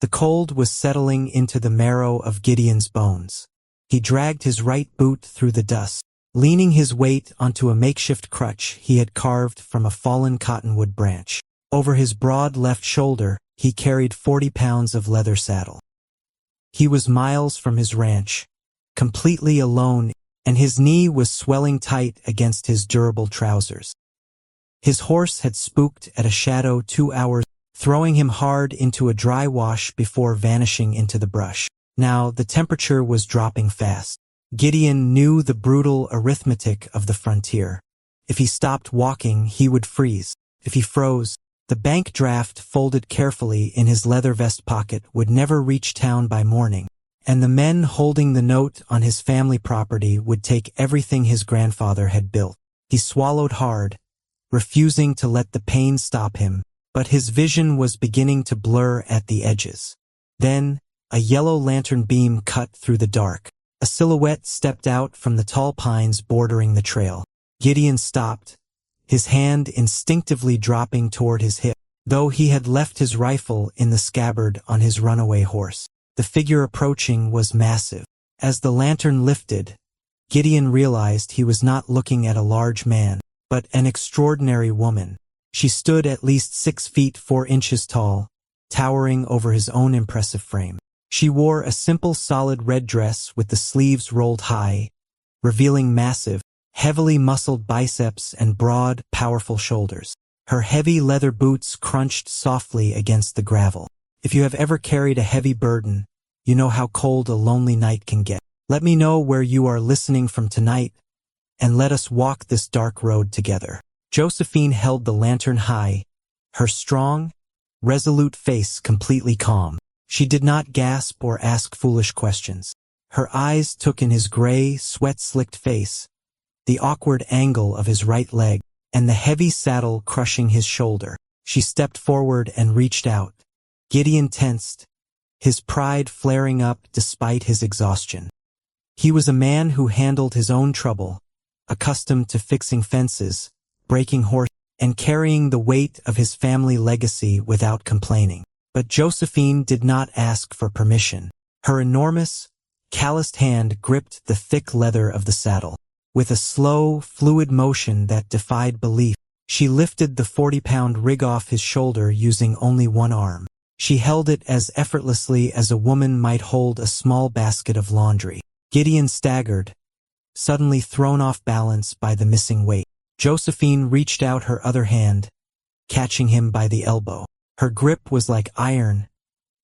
The cold was settling into the marrow of Gideon's bones. He dragged his right boot through the dust, leaning his weight onto a makeshift crutch he had carved from a fallen cottonwood branch. Over his broad left shoulder, he carried 40 pounds of leather saddle. He was miles from his ranch, completely alone, and his knee was swelling tight against his durable trousers. His horse had spooked at a shadow 2 hours, throwing him hard into a dry wash before vanishing into the brush. Now the temperature was dropping fast. Gideon knew the brutal arithmetic of the frontier. If he stopped walking, he would freeze. If he froze, the bank draft folded carefully in his leather vest pocket would never reach town by morning, and the men holding the note on his family property would take everything his grandfather had built. He swallowed hard, refusing to let the pain stop him, but his vision was beginning to blur at the edges. Then, a yellow lantern beam cut through the dark. A silhouette stepped out from the tall pines bordering the trail. Gideon stopped, his hand instinctively dropping toward his hip, though he had left his rifle in the scabbard on his runaway horse. The figure approaching was massive. As the lantern lifted, Gideon realized he was not looking at a large man, but an extraordinary woman. She stood at least 6 feet 4 inches tall, towering over his own impressive frame. She wore a simple solid red dress with the sleeves rolled high, revealing massive, heavily muscled biceps and broad, powerful shoulders. Her heavy leather boots crunched softly against the gravel. If you have ever carried a heavy burden, you know how cold a lonely night can get. Let me know where you are listening from tonight, and let us walk this dark road together. Josephine held the lantern high, her strong, resolute face completely calm. She did not gasp or ask foolish questions. Her eyes took in his gray, sweat-slicked face, the awkward angle of his right leg, and the heavy saddle crushing his shoulder. She stepped forward and reached out. Gideon tensed, his pride flaring up despite his exhaustion. He was a man who handled his own trouble, accustomed to fixing fences, breaking horses, and carrying the weight of his family legacy without complaining. But Josephine did not ask for permission. Her enormous, calloused hand gripped the thick leather of the saddle. With a slow, fluid motion that defied belief, she lifted the 40-pound rig off his shoulder using only one arm. She held it as effortlessly as a woman might hold a small basket of laundry. Gideon staggered, suddenly thrown off balance by the missing weight. Josephine reached out her other hand, catching him by the elbow. Her grip was like iron,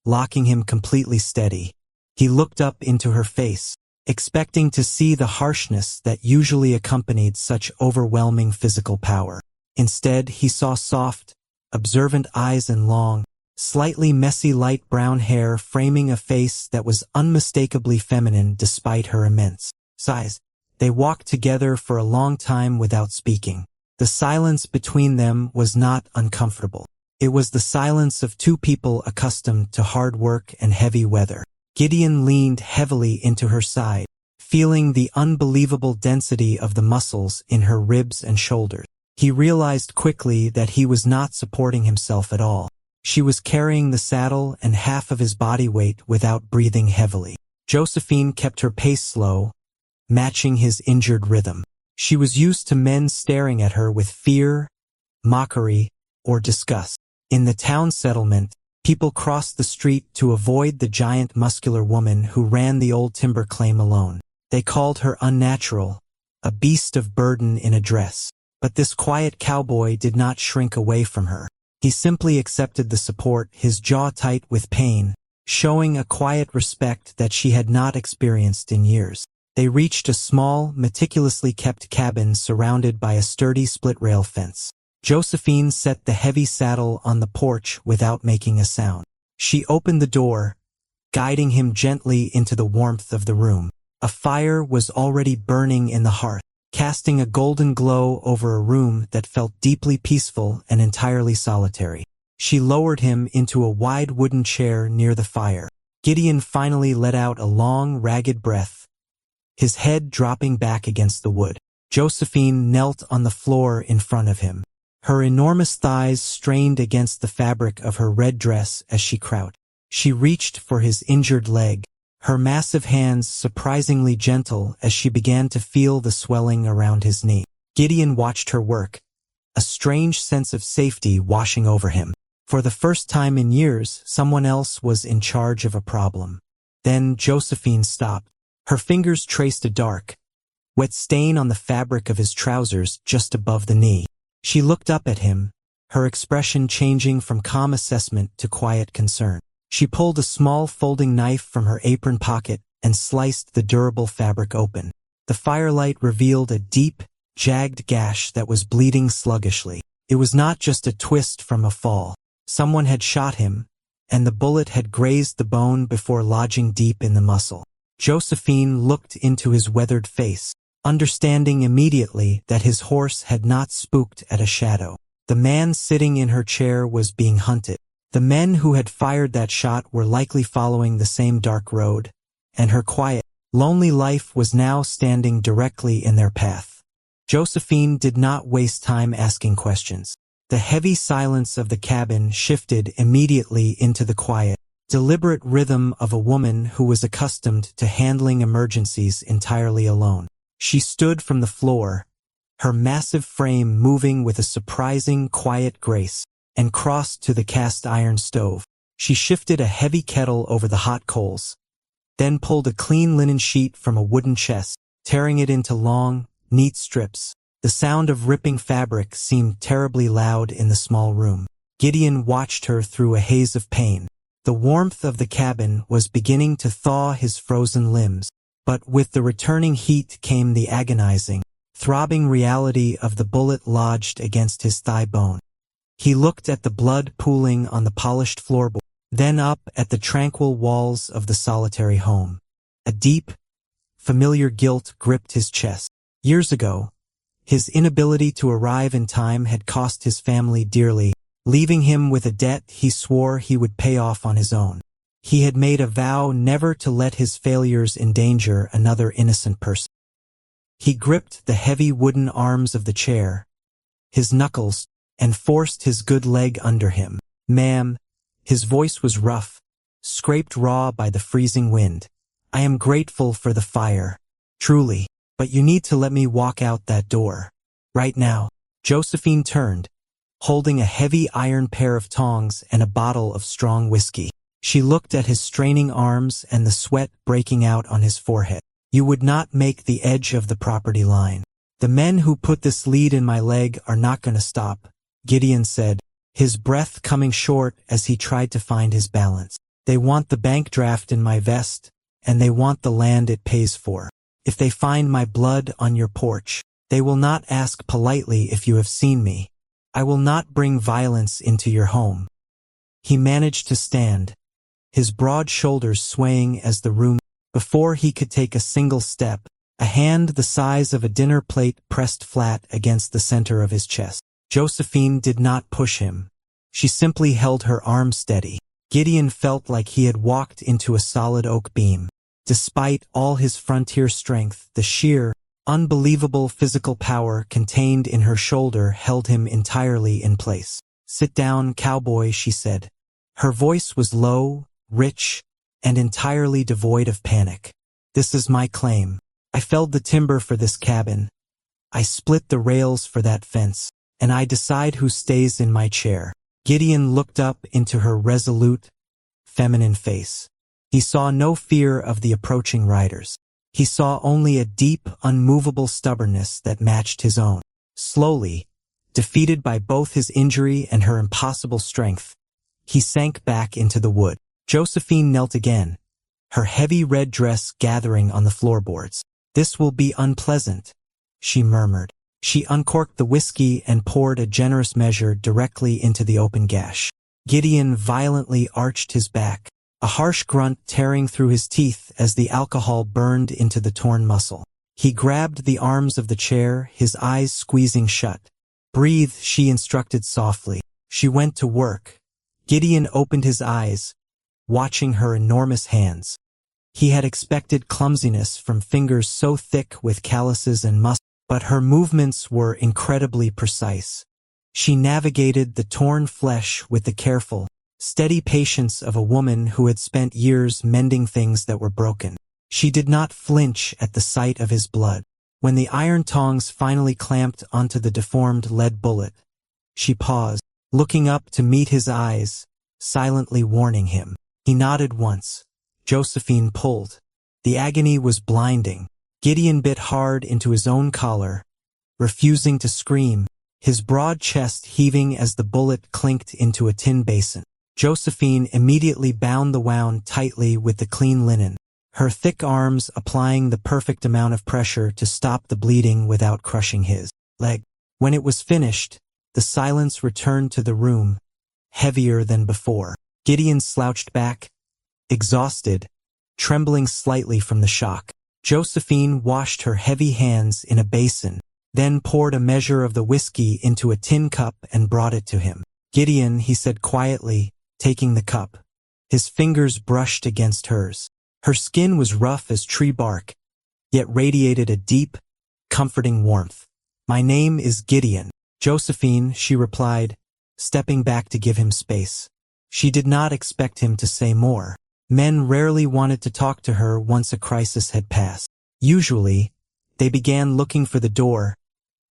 locking him completely steady. He looked up into her face, expecting to see the harshness that usually accompanied such overwhelming physical power. Instead, he saw soft, observant eyes and long, slightly messy light brown hair framing a face that was unmistakably feminine despite her immense size. They walked together for a long time without speaking. The silence between them was not uncomfortable. It was the silence of two people accustomed to hard work and heavy weather. Gideon leaned heavily into her side, feeling the unbelievable density of the muscles in her ribs and shoulders. He realized quickly that he was not supporting himself at all. She was carrying the saddle and half of his body weight without breathing heavily. Josephine kept her pace slow, matching his injured rhythm. She was used to men staring at her with fear, mockery, or disgust. In the town settlement, people crossed the street to avoid the giant muscular woman who ran the old timber claim alone. They called her unnatural, a beast of burden in a dress. But this quiet cowboy did not shrink away from her. He simply accepted the support, his jaw tight with pain, showing a quiet respect that she had not experienced in years. They reached a small, meticulously kept cabin surrounded by a sturdy split-rail fence. Josephine set the heavy saddle on the porch without making a sound. She opened the door, guiding him gently into the warmth of the room. A fire was already burning in the hearth, casting a golden glow over a room that felt deeply peaceful and entirely solitary. She lowered him into a wide wooden chair near the fire. Gideon finally let out a long, ragged breath, his head dropping back against the wood. Josephine knelt on the floor in front of him. Her enormous thighs strained against the fabric of her red dress as she crouched. She reached for his injured leg, her massive hands surprisingly gentle as she began to feel the swelling around his knee. Gideon watched her work, a strange sense of safety washing over him. For the first time in years, someone else was in charge of a problem. Then Josephine stopped. Her fingers traced a dark, wet stain on the fabric of his trousers just above the knee. She looked up at him, her expression changing from calm assessment to quiet concern. She pulled a small folding knife from her apron pocket and sliced the durable fabric open. The firelight revealed a deep, jagged gash that was bleeding sluggishly. It was not just a twist from a fall. Someone had shot him, and the bullet had grazed the bone before lodging deep in the muscle. Josephine looked into his weathered face, understanding immediately that his horse had not spooked at a shadow. The man sitting in her chair was being hunted. The men who had fired that shot were likely following the same dark road, and her quiet, lonely life was now standing directly in their path. Josephine did not waste time asking questions. The heavy silence of the cabin shifted immediately into the quiet, deliberate rhythm of a woman who was accustomed to handling emergencies entirely alone. She stood from the floor, her massive frame moving with a surprising quiet grace, and crossed to the cast-iron stove. She shifted a heavy kettle over the hot coals, then pulled a clean linen sheet from a wooden chest, tearing it into long, neat strips. The sound of ripping fabric seemed terribly loud in the small room. Gideon watched her through a haze of pain. The warmth of the cabin was beginning to thaw his frozen limbs, but with the returning heat came the agonizing, throbbing reality of the bullet lodged against his thigh bone. He looked at the blood pooling on the polished floorboard, then up at the tranquil walls of the solitary home. A deep, familiar guilt gripped his chest. Years ago, his inability to arrive in time had cost his family dearly, leaving him with a debt he swore he would pay off on his own. He had made a vow never to let his failures endanger another innocent person. He gripped the heavy wooden arms of the chair, his knuckles, and forced his good leg under him. "Ma'am," his voice was rough, scraped raw by the freezing wind. "I am grateful for the fire, truly, but you need to let me walk out that door. Right now." Josephine turned, holding a heavy iron pair of tongs and a bottle of strong whiskey. She looked at his straining arms and the sweat breaking out on his forehead. "You would not make the edge of the property line. The men who put this lead in my leg are not going to stop," Gideon said, his breath coming short as he tried to find his balance. "They want the bank draft in my vest, and they want the land it pays for. If they find my blood on your porch, they will not ask politely if you have seen me. I will not bring violence into your home." He managed to stand, his broad shoulders swaying as the room. Before he could take a single step, a hand the size of a dinner plate pressed flat against the center of his chest. Josephine did not push him. She simply held her arm steady. Gideon felt like he had walked into a solid oak beam. Despite all his frontier strength, the sheer, unbelievable physical power contained in her shoulder held him entirely in place. "Sit down, Cowboy," she said. Her voice was low, rich, and entirely devoid of panic. "This is my claim. I felled the timber for this cabin. I split the rails for that fence, and I decide who stays in my chair." Gideon looked up into her resolute, feminine face. He saw no fear of the approaching riders. He saw only a deep, unmovable stubbornness that matched his own. Slowly, defeated by both his injury and her impossible strength, he sank back into the wood. Josephine knelt again, her heavy red dress gathering on the floorboards. "This will be unpleasant," she murmured. She uncorked the whiskey and poured a generous measure directly into the open gash. Gideon violently arched his back, a harsh grunt tearing through his teeth as the alcohol burned into the torn muscle. He grabbed the arms of the chair, his eyes squeezing shut. "Breathe," she instructed softly. She went to work. Gideon opened his eyes, watching her enormous hands. He had expected clumsiness from fingers so thick with calluses and muscle, but her movements were incredibly precise. She navigated the torn flesh with the careful, steady patience of a woman who had spent years mending things that were broken. She did not flinch at the sight of his blood. When the iron tongs finally clamped onto the deformed lead bullet, she paused, looking up to meet his eyes, silently warning him. He nodded once. Josephine pulled. The agony was blinding. Gideon bit hard into his own collar, refusing to scream, his broad chest heaving as the bullet clinked into a tin basin. Josephine immediately bound the wound tightly with the clean linen, her thick arms applying the perfect amount of pressure to stop the bleeding without crushing his leg. When it was finished, the silence returned to the room, heavier than before. Gideon slouched back, exhausted, trembling slightly from the shock. Josephine washed her heavy hands in a basin, then poured a measure of the whiskey into a tin cup and brought it to him. "Gideon," he said quietly, taking the cup. His fingers brushed against hers. Her skin was rough as tree bark, yet radiated a deep, comforting warmth. "My name is Gideon." "Josephine," she replied, stepping back to give him space. She did not expect him to say more. Men rarely wanted to talk to her once a crisis had passed. Usually, they began looking for the door,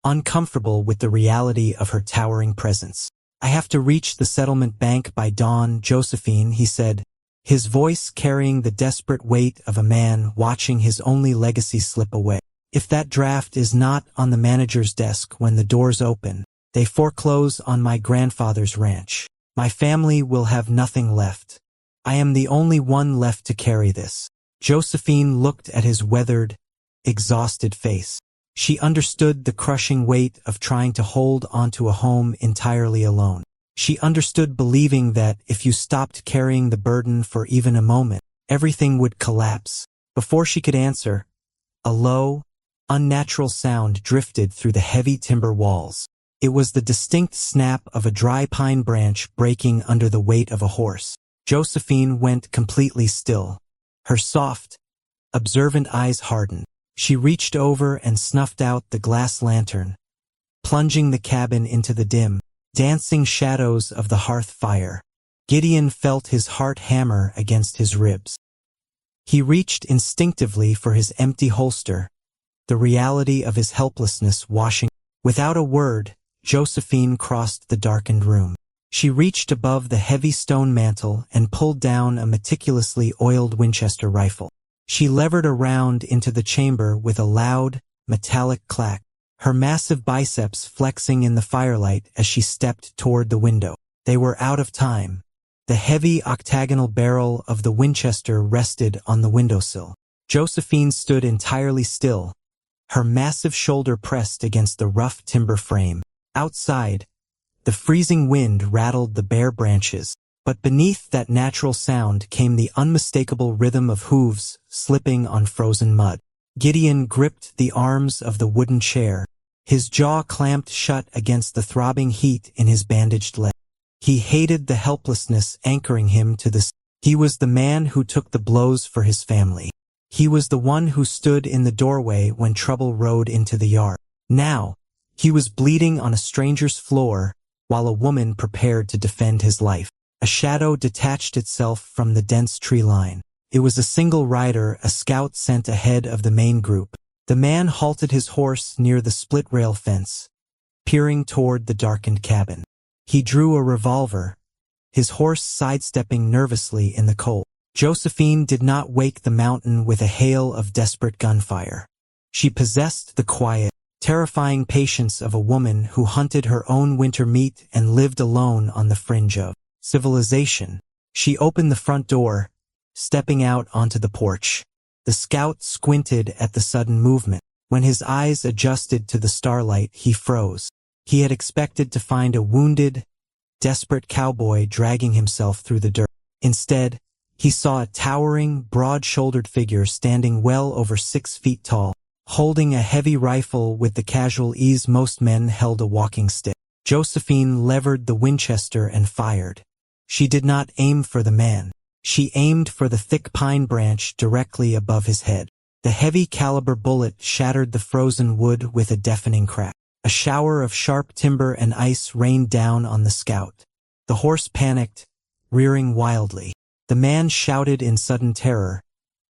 uncomfortable with the reality of her towering presence. "I have to reach the settlement bank by dawn, Josephine," he said, his voice carrying the desperate weight of a man watching his only legacy slip away. "If that draft is not on the manager's desk when the doors open, they foreclose on my grandfather's ranch. My family will have nothing left. I am the only one left to carry this." Josephine looked at his weathered, exhausted face. She understood the crushing weight of trying to hold onto a home entirely alone. She understood believing that if you stopped carrying the burden for even a moment, everything would collapse. Before she could answer, a low, unnatural sound drifted through the heavy timber walls. It was the distinct snap of a dry pine branch breaking under the weight of a horse. Josephine went completely still. Her soft, observant eyes hardened. She reached over and snuffed out the glass lantern, plunging the cabin into the dim, dancing shadows of the hearth fire. Gideon felt his heart hammer against his ribs. He reached instinctively for his empty holster, the reality of his helplessness washing. Without a word, Josephine crossed the darkened room. She reached above the heavy stone mantel and pulled down a meticulously oiled Winchester rifle. She levered a round into the chamber with a loud, metallic clack, her massive biceps flexing in the firelight as she stepped toward the window. They were out of time. The heavy octagonal barrel of the Winchester rested on the windowsill. Josephine stood entirely still, her massive shoulder pressed against the rough timber frame. Outside, the freezing wind rattled the bare branches, but beneath that natural sound came the unmistakable rhythm of hooves slipping on frozen mud. Gideon gripped the arms of the wooden chair, his jaw clamped shut against the throbbing heat in his bandaged leg. He hated the helplessness anchoring him to the. He was the man who took the blows for his family. He was the one who stood in the doorway when trouble rode into the yard. Now, he was bleeding on a stranger's floor while a woman prepared to defend his life. A shadow detached itself from the dense tree line. It was a single rider, a scout sent ahead of the main group. The man halted his horse near the split-rail fence, peering toward the darkened cabin. He drew a revolver, his horse sidestepping nervously in the cold. Josephine did not wake the mountain with a hail of desperate gunfire. She possessed the quiet, terrifying patience of a woman who hunted her own winter meat and lived alone on the fringe of civilization. She opened the front door, stepping out onto the porch. The scout squinted at the sudden movement. When his eyes adjusted to the starlight, he froze. He had expected to find a wounded, desperate cowboy dragging himself through the dirt. Instead, he saw a towering, broad-shouldered figure standing well over 6 feet tall, holding a heavy rifle with the casual ease most men held a walking stick. Josephine levered the Winchester and fired. She did not aim for the man. She aimed for the thick pine branch directly above his head. The heavy caliber bullet shattered the frozen wood with a deafening crack. A shower of sharp timber and ice rained down on the scout. The horse panicked, rearing wildly. The man shouted in sudden terror,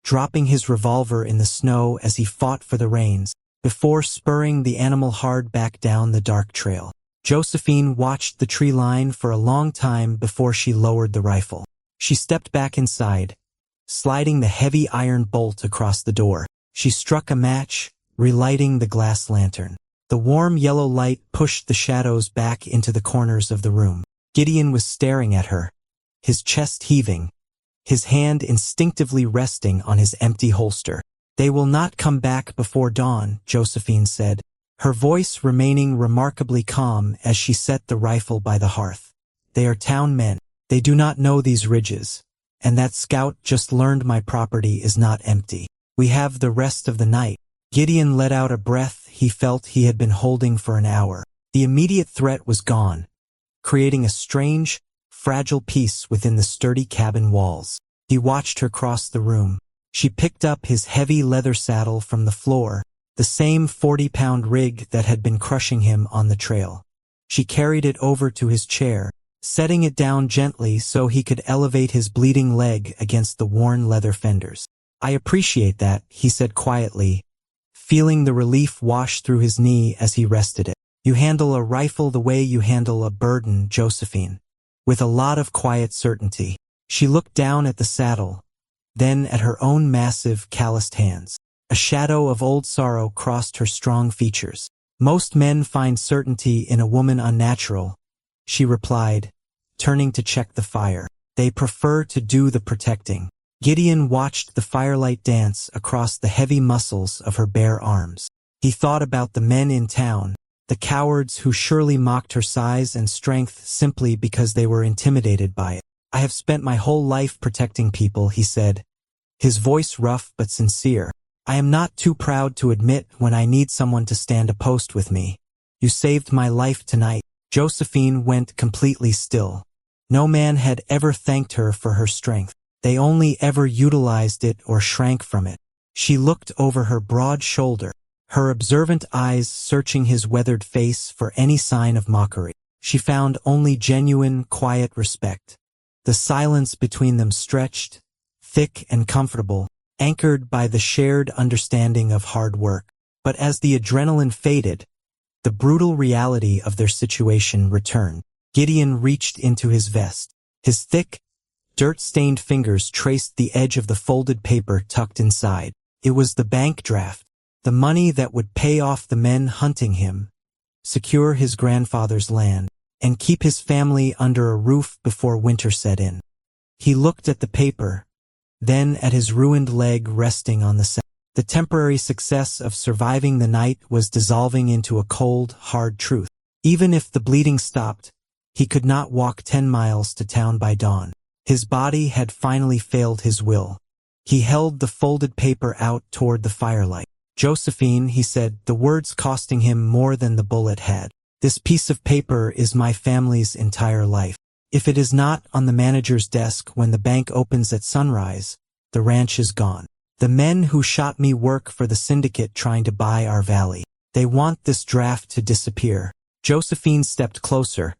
dropping his revolver in the snow as he fought for the reins, before spurring the animal hard back down the dark trail. Josephine watched the tree line for a long time before she lowered the rifle. She stepped back inside, sliding the heavy iron bolt across the door. She struck a match, relighting the glass lantern. The warm yellow light pushed the shadows back into the corners of the room. Gideon was staring at her, his chest heaving, his hand instinctively resting on his empty holster. "They will not come back before dawn," Josephine said, her voice remaining remarkably calm as she set the rifle by the hearth. "They are town men. They do not know these ridges, and that scout just learned my property is not empty. We have the rest of the night." Gideon let out a breath he felt he had been holding for an hour. The immediate threat was gone, creating a strange, fragile peace within the sturdy cabin walls. He watched her cross the room. She picked up his heavy leather saddle from the floor, the same 40-pound rig that had been crushing him on the trail. She carried it over to his chair, setting it down gently so he could elevate his bleeding leg against the worn leather fenders. "I appreciate that," he said quietly, feeling the relief wash through his knee as he rested it. "You handle a rifle the way you handle a burden, Josephine." With a lot of quiet certainty. She looked down at the saddle, then at her own massive, calloused hands. A shadow of old sorrow crossed her strong features. "Most men find certainty in a woman unnatural," she replied, turning to check the fire. "They prefer to do the protecting." Gideon watched the firelight dance across the heavy muscles of her bare arms. He thought about the men in town, the cowards who surely mocked her size and strength simply because they were intimidated by it. "I have spent my whole life protecting people," he said, his voice rough but sincere. "I am not too proud to admit when I need someone to stand a post with me. You saved my life tonight." Josephine went completely still. No man had ever thanked her for her strength. They only ever utilized it or shrank from it. She looked over her broad shoulder, her observant eyes searching his weathered face for any sign of mockery. She found only genuine, quiet respect. The silence between them stretched, thick and comfortable, anchored by the shared understanding of hard work. But as the adrenaline faded, the brutal reality of their situation returned. Gideon reached into his vest. His thick, dirt-stained fingers traced the edge of the folded paper tucked inside. It was the bank draft, the money that would pay off the men hunting him, secure his grandfather's land, and keep his family under a roof before winter set in. He looked at the paper, then at his ruined leg resting on the saddle. The temporary success of surviving the night was dissolving into a cold, hard truth. Even if the bleeding stopped, he could not walk 10 miles to town by dawn. His body had finally failed his will. He held the folded paper out toward the firelight. "Josephine," he said, the words costing him more than the bullet had. "This piece of paper is my family's entire life. If it is not on the manager's desk when the bank opens at sunrise, the ranch is gone. The men who shot me work for the syndicate trying to buy our valley. They want this draft to disappear." Josephine stepped closer,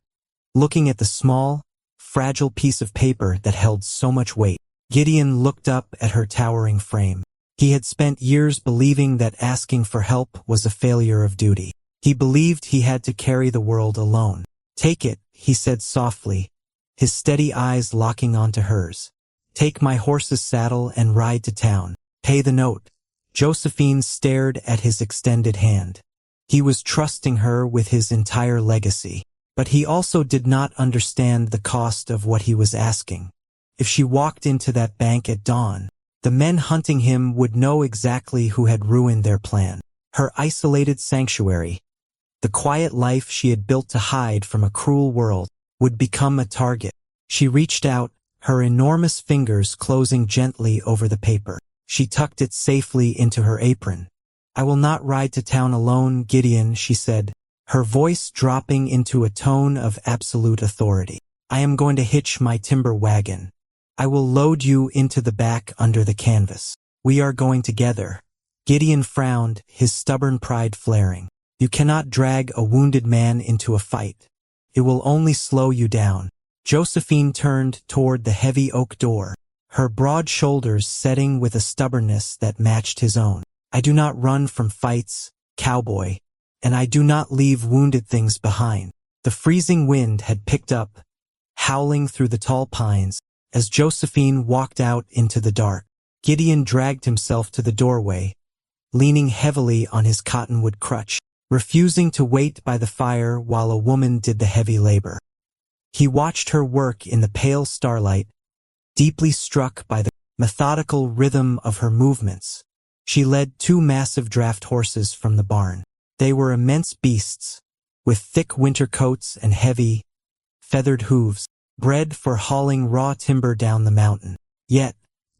looking at the small, fragile piece of paper that held so much weight. Gideon looked up at her towering frame. He had spent years believing that asking for help was a failure of duty. He believed he had to carry the world alone. "Take it," he said softly, his steady eyes locking onto hers. "Take my horse's saddle and ride to town. Pay the note." Josephine stared at his extended hand. He was trusting her with his entire legacy. But he also did not understand the cost of what he was asking. If she walked into that bank at dawn, the men hunting him would know exactly who had ruined their plan. Her isolated sanctuary, the quiet life she had built to hide from a cruel world, would become a target. She reached out, her enormous fingers closing gently over the paper. She tucked it safely into her apron. "I will not ride to town alone, Gideon," she said, her voice dropping into a tone of absolute authority. "I am going to hitch my timber wagon. I will load you into the back under the canvas. We are going together." Gideon frowned, his stubborn pride flaring. "You cannot drag a wounded man into a fight. It will only slow you down." Josephine turned toward the heavy oak door, her broad shoulders setting with a stubbornness that matched his own. I do not run from fights, cowboy, and I do not leave wounded things behind. The freezing wind had picked up, howling through the tall pines, as Josephine walked out into the dark. Gideon dragged himself to the doorway, leaning heavily on his cottonwood crutch, refusing to wait by the fire while a woman did the heavy labor. He watched her work in the pale starlight, deeply struck by the methodical rhythm of her movements. She led 2 massive draft horses from the barn. They were immense beasts, with thick winter coats and heavy, feathered hooves, bred for hauling raw timber down the mountain. Yet,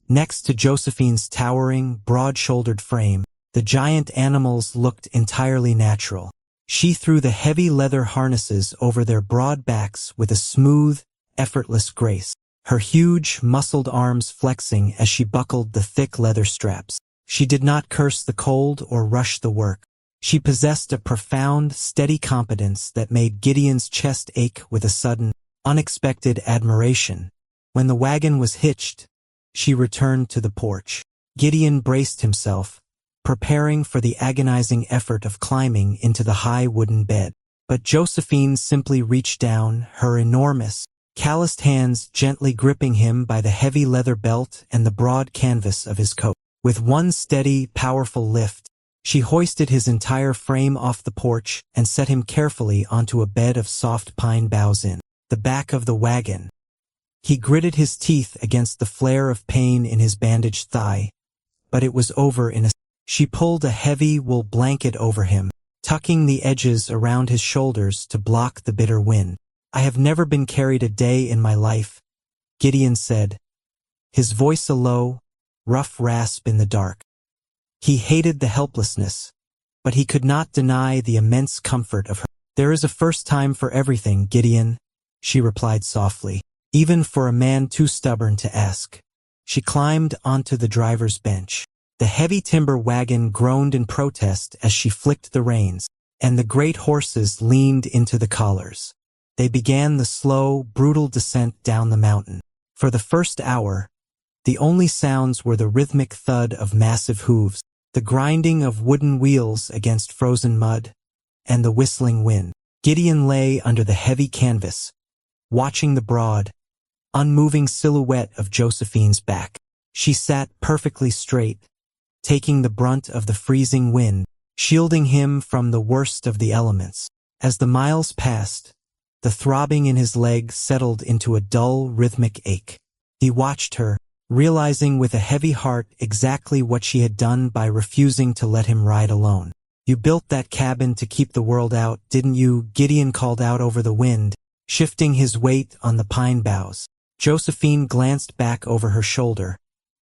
next to Josephine's towering, broad-shouldered frame, the giant animals looked entirely natural. She threw the heavy leather harnesses over their broad backs with a smooth, effortless grace, her huge, muscled arms flexing as she buckled the thick leather straps. She did not curse the cold or rush the work. She possessed a profound, steady competence that made Gideon's chest ache with a sudden, unexpected admiration. When the wagon was hitched, she returned to the porch. Gideon braced himself, preparing for the agonizing effort of climbing into the high wooden bed. But Josephine simply reached down, her enormous, calloused hands gently gripping him by the heavy leather belt and the broad canvas of his coat. With one steady, powerful lift, she hoisted his entire frame off the porch and set him carefully onto a bed of soft pine boughs in the back of the wagon. He gritted his teeth against the flare of pain in his bandaged thigh, but it was over in a... She pulled a heavy wool blanket over him, tucking the edges around his shoulders to block the bitter wind. I have never been carried a day in my life, Gideon said, his voice a low, rough rasp in the dark. He hated the helplessness, but he could not deny the immense comfort of her. There is a first time for everything, Gideon, she replied softly, even for a man too stubborn to ask. She climbed onto the driver's bench. The heavy timber wagon groaned in protest as she flicked the reins, and the great horses leaned into the collars. They began the slow, brutal descent down the mountain. For the first hour, the only sounds were the rhythmic thud of massive hooves, the grinding of wooden wheels against frozen mud, and the whistling wind. Gideon lay under the heavy canvas, watching the broad, unmoving silhouette of Josephine's back. She sat perfectly straight, taking the brunt of the freezing wind, shielding him from the worst of the elements. As the miles passed, the throbbing in his leg settled into a dull, rhythmic ache. He watched her, realizing with a heavy heart exactly what she had done by refusing to let him ride alone. You built that cabin to keep the world out, didn't you? Gideon called out over the wind, shifting his weight on the pine boughs. Josephine glanced back over her shoulder,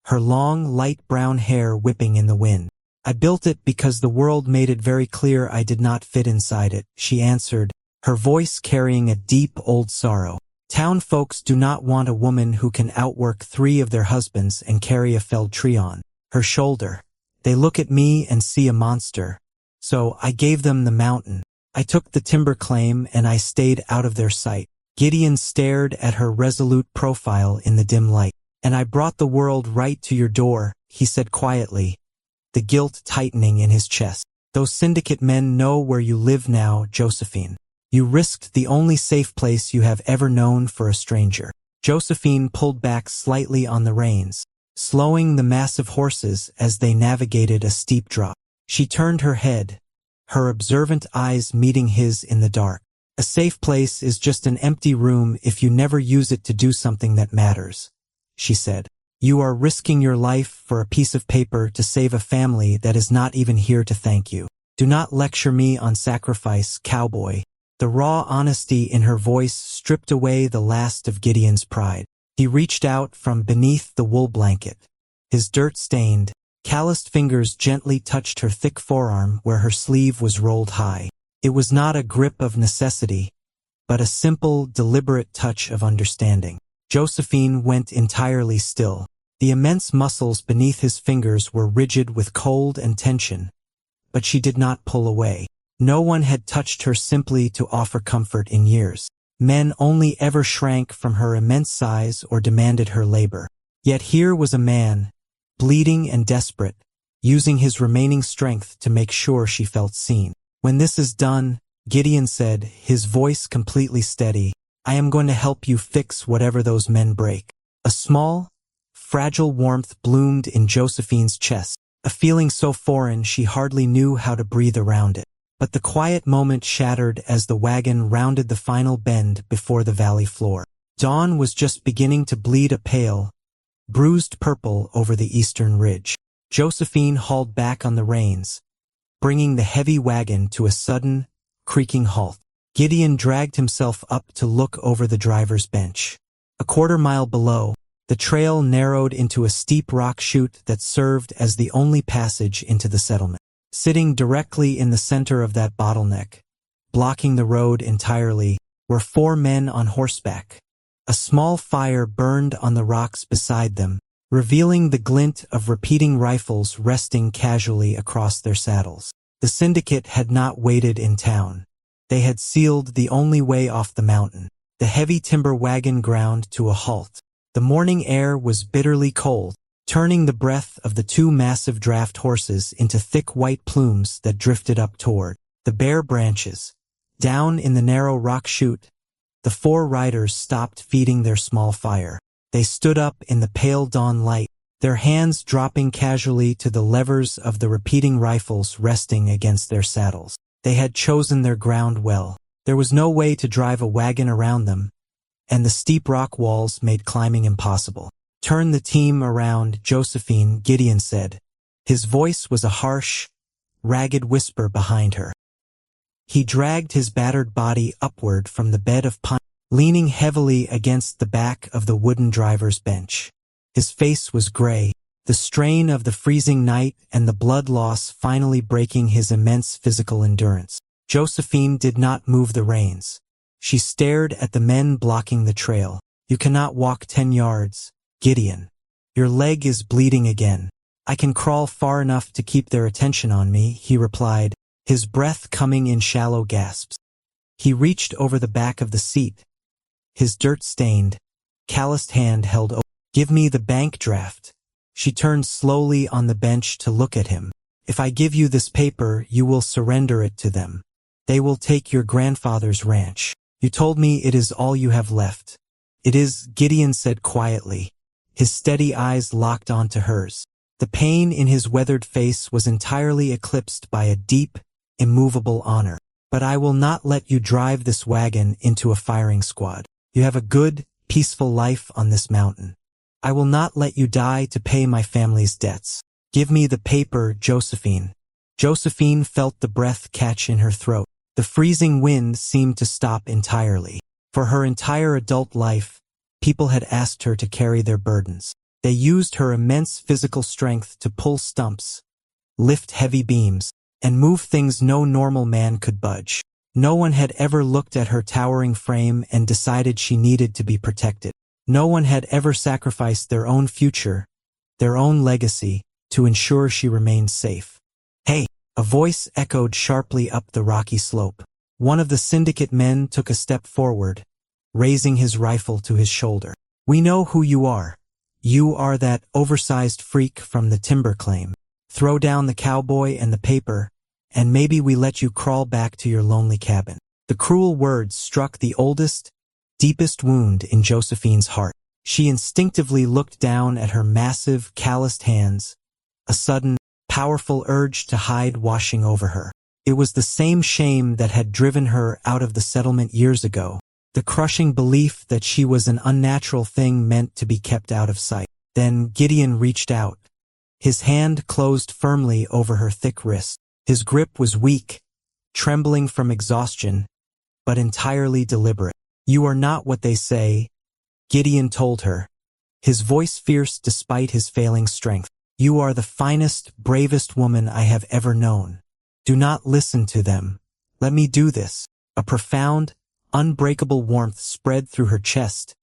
her long, light brown hair whipping in the wind. I built it because the world made it very clear I did not fit inside it, she answered, her voice carrying a deep old sorrow. Town folks do not want a woman who can outwork 3 of their husbands and carry a felled tree on her shoulder. They look at me and see a monster. So I gave them the mountain. I took the timber claim and I stayed out of their sight. Gideon stared at her resolute profile in the dim light. And I brought the world right to your door, he said quietly, the guilt tightening in his chest. Those syndicate men know where you live now, Josephine. You risked the only safe place you have ever known for a stranger. Josephine pulled back slightly on the reins, slowing the massive horses as they navigated a steep drop. She turned her head, her observant eyes meeting his in the dark. A safe place is just an empty room if you never use it to do something that matters, she said. You are risking your life for a piece of paper to save a family that is not even here to thank you. Do not lecture me on sacrifice, cowboy. The raw honesty in her voice stripped away the last of Gideon's pride. He reached out from beneath the wool blanket. His dirt-stained, calloused fingers gently touched her thick forearm where her sleeve was rolled high. It was not a grip of necessity, but a simple, deliberate touch of understanding. Josephine went entirely still. The immense muscles beneath his fingers were rigid with cold and tension, but she did not pull away. No one had touched her simply to offer comfort in years. Men only ever shrank from her immense size or demanded her labor. Yet here was a man, bleeding and desperate, using his remaining strength to make sure she felt seen. "When this is done," Gideon said, his voice completely steady, "I am going to help you fix whatever those men break." A small, fragile warmth bloomed in Josephine's chest, a feeling so foreign she hardly knew how to breathe around it. But the quiet moment shattered as the wagon rounded the final bend before the valley floor. Dawn was just beginning to bleed a pale, bruised purple over the eastern ridge. Josephine hauled back on the reins, bringing the heavy wagon to a sudden, creaking halt. Gideon dragged himself up to look over the driver's bench. A quarter-mile below, the trail narrowed into a steep rock chute that served as the only passage into the settlement. Sitting directly in the center of that bottleneck, blocking the road entirely, were 4 men on horseback. A small fire burned on the rocks beside them, revealing the glint of repeating rifles resting casually across their saddles. The syndicate had not waited in town. They had sealed the only way off the mountain. The heavy timber wagon ground to a halt. The morning air was bitterly cold, turning the breath of the 2 massive draft horses into thick white plumes that drifted up toward the bare branches. Down in the narrow rock chute, the 4 riders stopped feeding their small fire. They stood up in the pale dawn light, their hands dropping casually to the levers of the repeating rifles resting against their saddles. They had chosen their ground well. There was no way to drive a wagon around them, and the steep rock walls made climbing impossible. "Turn the team around, Josephine," Gideon said. His voice was a harsh, ragged whisper behind her. He dragged his battered body upward from the bed of pine, leaning heavily against the back of the wooden driver's bench. His face was gray, the strain of the freezing night and the blood loss finally breaking his immense physical endurance. Josephine did not move the reins. She stared at the men blocking the trail. "You cannot walk 10 yards. Gideon. Your leg is bleeding again." "I can crawl far enough to keep their attention on me," he replied, his breath coming in shallow gasps. He reached over the back of the seat, his dirt-stained, calloused hand held open. "Give me the bank draft." She turned slowly on the bench to look at him. "If I give you this paper, you will surrender it to them. They will take your grandfather's ranch. You told me it is all you have left." "It is," Gideon said quietly, his steady eyes locked onto hers. The pain in his weathered face was entirely eclipsed by a deep, immovable honor. "But I will not let you drive this wagon into a firing squad. You have a good, peaceful life on this mountain. I will not let you die to pay my family's debts. Give me the paper, Josephine." Josephine felt the breath catch in her throat. The freezing wind seemed to stop entirely. For her entire adult life, people had asked her to carry their burdens. They used her immense physical strength to pull stumps, lift heavy beams, and move things no normal man could budge. No one had ever looked at her towering frame and decided she needed to be protected. No one had ever sacrificed their own future, their own legacy, to ensure she remained safe. "Hey!" A voice echoed sharply up the rocky slope. One of the syndicate men took a step forward, raising his rifle to his shoulder. "We know who you are. You are that oversized freak from the timber claim. Throw down the cowboy and the paper, and maybe we let you crawl back to your lonely cabin." The cruel words struck the oldest, deepest wound in Josephine's heart. She instinctively looked down at her massive, calloused hands, a sudden, powerful urge to hide washing over her. It was the same shame that had driven her out of the settlement years ago, the crushing belief that she was an unnatural thing meant to be kept out of sight. Then Gideon reached out. His hand closed firmly over her thick wrist. His grip was weak, trembling from exhaustion, but entirely deliberate. "You are not what they say," Gideon told her, his voice fierce despite his failing strength. "You are the finest, bravest woman I have ever known. Do not listen to them. Let me do this." A profound, unbreakable warmth spread through her chest,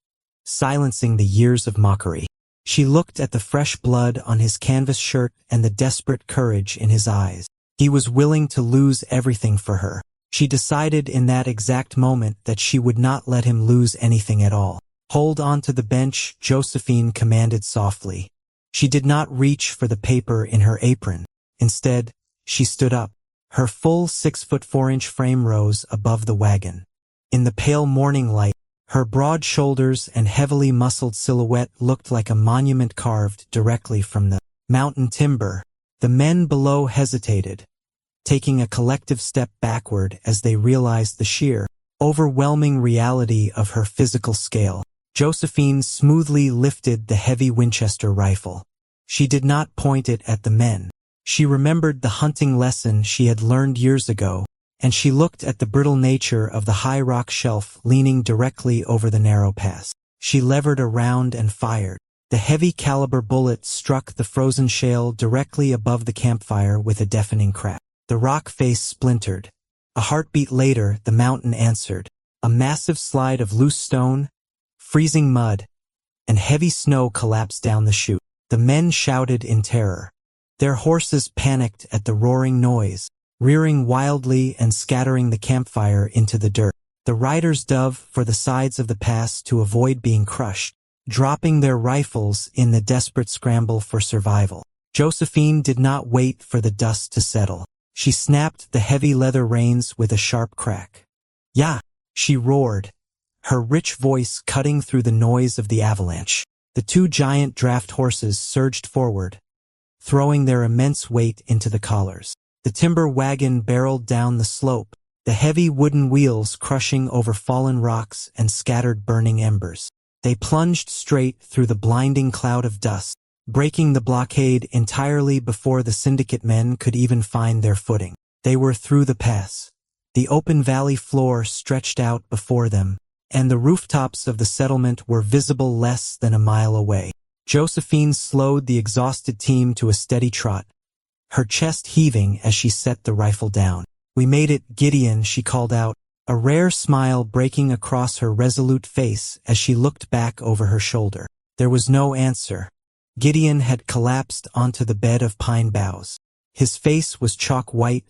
silencing the years of mockery. She looked at the fresh blood on his canvas shirt and the desperate courage in his eyes. He was willing to lose everything for her. She decided in that exact moment that she would not let him lose anything at all. "Hold on to the bench," Josephine commanded softly. She did not reach for the paper in her apron. Instead, she stood up. Her full 6'4" frame rose above the wagon. In the pale morning light, her broad shoulders and heavily muscled silhouette looked like a monument carved directly from the mountain timber. The men below hesitated, taking a collective step backward as they realized the sheer, overwhelming reality of her physical scale. Josephine smoothly lifted the heavy Winchester rifle. She did not point it at the men. She remembered the hunting lesson she had learned years ago, and she looked at the brittle nature of the high rock shelf leaning directly over the narrow pass. She levered a round and fired. The heavy caliber bullet struck the frozen shale directly above the campfire with a deafening crack. The rock face splintered. A heartbeat later, the mountain answered. A massive slide of loose stone, freezing mud, and heavy snow collapsed down the chute. The men shouted in terror. Their horses panicked at the roaring noise, rearing wildly and scattering the campfire into the dirt. The riders dove for the sides of the pass to avoid being crushed, dropping their rifles in the desperate scramble for survival. Josephine did not wait for the dust to settle. She snapped the heavy leather reins with a sharp crack. "Yeah!" she roared, her rich voice cutting through the noise of the avalanche. The two giant draft horses surged forward, throwing their immense weight into the collars. The timber wagon barreled down the slope, the heavy wooden wheels crushing over fallen rocks and scattered burning embers. They plunged straight through the blinding cloud of dust, breaking the blockade entirely before the syndicate men could even find their footing. They were through the pass. The open valley floor stretched out before them, and the rooftops of the settlement were visible less than a mile away. Josephine slowed the exhausted team to a steady trot, her chest heaving as she set the rifle down. "We made it, Gideon," she called out, a rare smile breaking across her resolute face as she looked back over her shoulder. There was no answer. Gideon had collapsed onto the bed of pine boughs. His face was chalk white,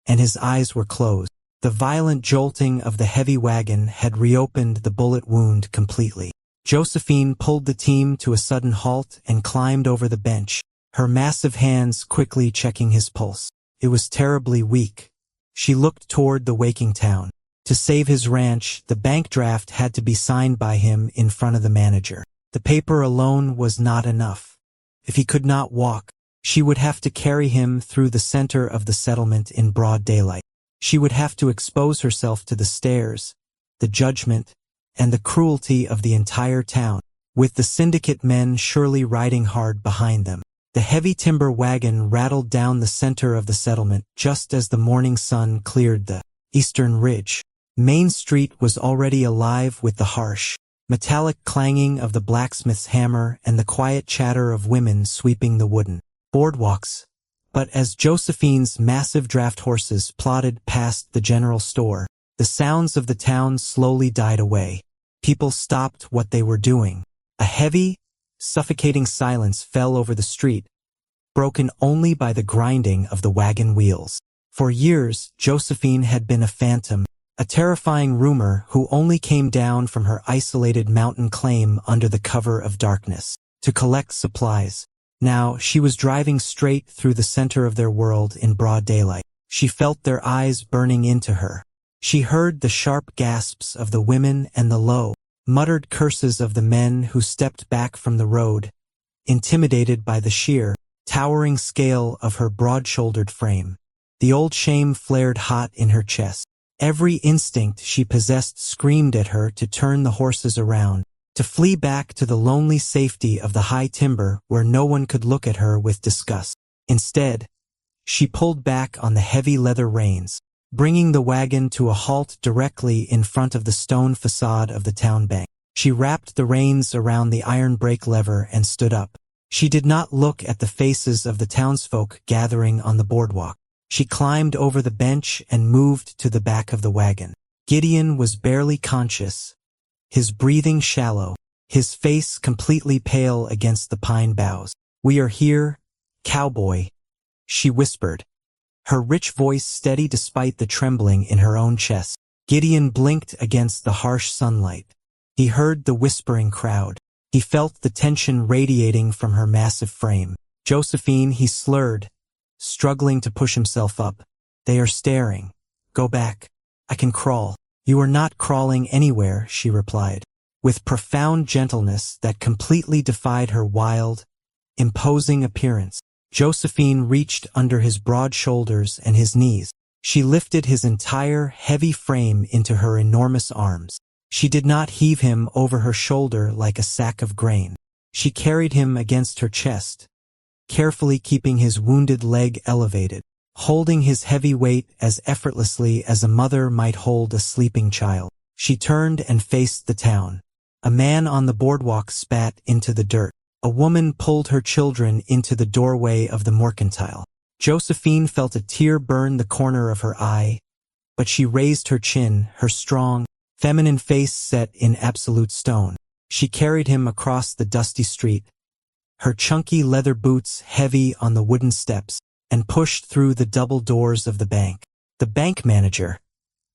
and his eyes were closed. The violent jolting of the heavy wagon had reopened the bullet wound completely. Josephine pulled the team to a sudden halt and climbed over the bench, her massive hands quickly checking his pulse. It was terribly weak. She looked toward the waking town. To save his ranch, the bank draft had to be signed by him in front of the manager. The paper alone was not enough. If he could not walk, she would have to carry him through the center of the settlement in broad daylight. She would have to expose herself to the stares, the judgment, and the cruelty of the entire town, with the syndicate men surely riding hard behind them. The heavy timber wagon rattled down the center of the settlement just as the morning sun cleared the eastern ridge. Main Street was already alive with the harsh, metallic clanging of the blacksmith's hammer and the quiet chatter of women sweeping the wooden boardwalks. But as Josephine's massive draft horses plodded past the general store, the sounds of the town slowly died away. People stopped what they were doing. A heavy, suffocating silence fell over the street, broken only by the grinding of the wagon wheels. For years, Josephine had been a phantom, a terrifying rumor who only came down from her isolated mountain claim under the cover of darkness to collect supplies. Now, she was driving straight through the center of their world in broad daylight. She felt their eyes burning into her. She heard the sharp gasps of the women and the low, muttered curses of the men who stepped back from the road, intimidated by the sheer, towering scale of her broad-shouldered frame. The old shame flared hot in her chest. Every instinct she possessed screamed at her to turn the horses around, to flee back to the lonely safety of the high timber where no one could look at her with disgust. Instead, she pulled back on the heavy leather reins, bringing the wagon to a halt directly in front of the stone facade of the town bank. She wrapped the reins around the iron brake lever and stood up. She did not look at the faces of the townsfolk gathering on the boardwalk. She climbed over the bench and moved to the back of the wagon. Gideon was barely conscious, his breathing shallow, his face completely pale against the pine boughs. "We are here, Cowboy," she whispered, her rich voice steady despite the trembling in her own chest. Gideon blinked against the harsh sunlight. He heard the whispering crowd. He felt the tension radiating from her massive frame. Josephine, he slurred, struggling to push himself up. They are staring. Go back. I can crawl. You are not crawling anywhere, she replied, with profound gentleness that completely defied her wild, imposing appearance. Josephine reached under his broad shoulders and his knees. She lifted his entire heavy frame into her enormous arms. She did not heave him over her shoulder like a sack of grain. She carried him against her chest, carefully keeping his wounded leg elevated, holding his heavy weight as effortlessly as a mother might hold a sleeping child. She turned and faced the town. A man on the boardwalk spat into the dirt. A woman pulled her children into the doorway of the mercantile. Josephine felt a tear burn the corner of her eye, but she raised her chin, her strong, feminine face set in absolute stone. She carried him across the dusty street, her chunky leather boots heavy on the wooden steps, and pushed through the double doors of the bank. The bank manager,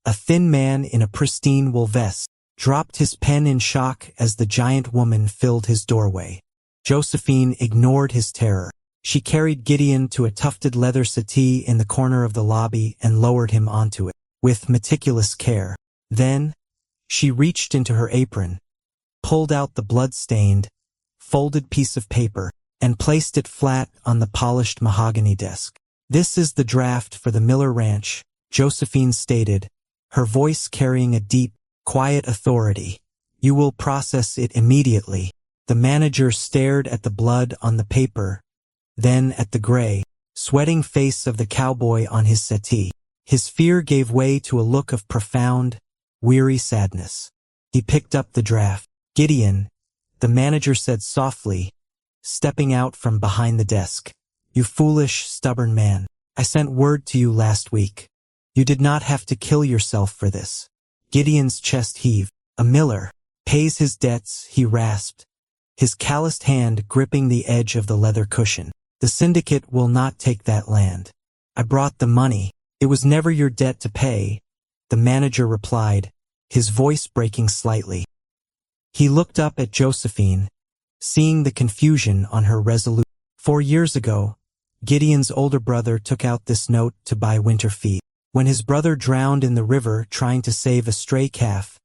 a thin man in a pristine wool vest, dropped his pen in shock as the giant woman filled his doorway. Josephine ignored his terror. She carried Gideon to a tufted leather settee in the corner of the lobby and lowered him onto it, with meticulous care. Then, she reached into her apron, pulled out the blood-stained, folded piece of paper, and placed it flat on the polished mahogany desk. "This is the draft for the Miller Ranch," Josephine stated, her voice carrying a deep, quiet authority. "You will process it immediately." The manager stared at the blood on the paper, then at the gray, sweating face of the cowboy on his settee. His fear gave way to a look of profound, weary sadness. He picked up the draft. "Gideon," the manager said softly, stepping out from behind the desk. "You foolish, stubborn man. I sent word to you last week. You did not have to kill yourself for this." Gideon's chest heaved. "A Miller pays his debts," he rasped, his calloused hand gripping the edge of the leather cushion. "The syndicate will not take that land. I brought the money. It was never your debt to pay," the manager replied, his voice breaking slightly. He looked up at Josephine, seeing the confusion on her resolute. 4 years ago, Gideon's older brother took out this note to buy winter feed. When his brother drowned in the river trying to save a stray calf,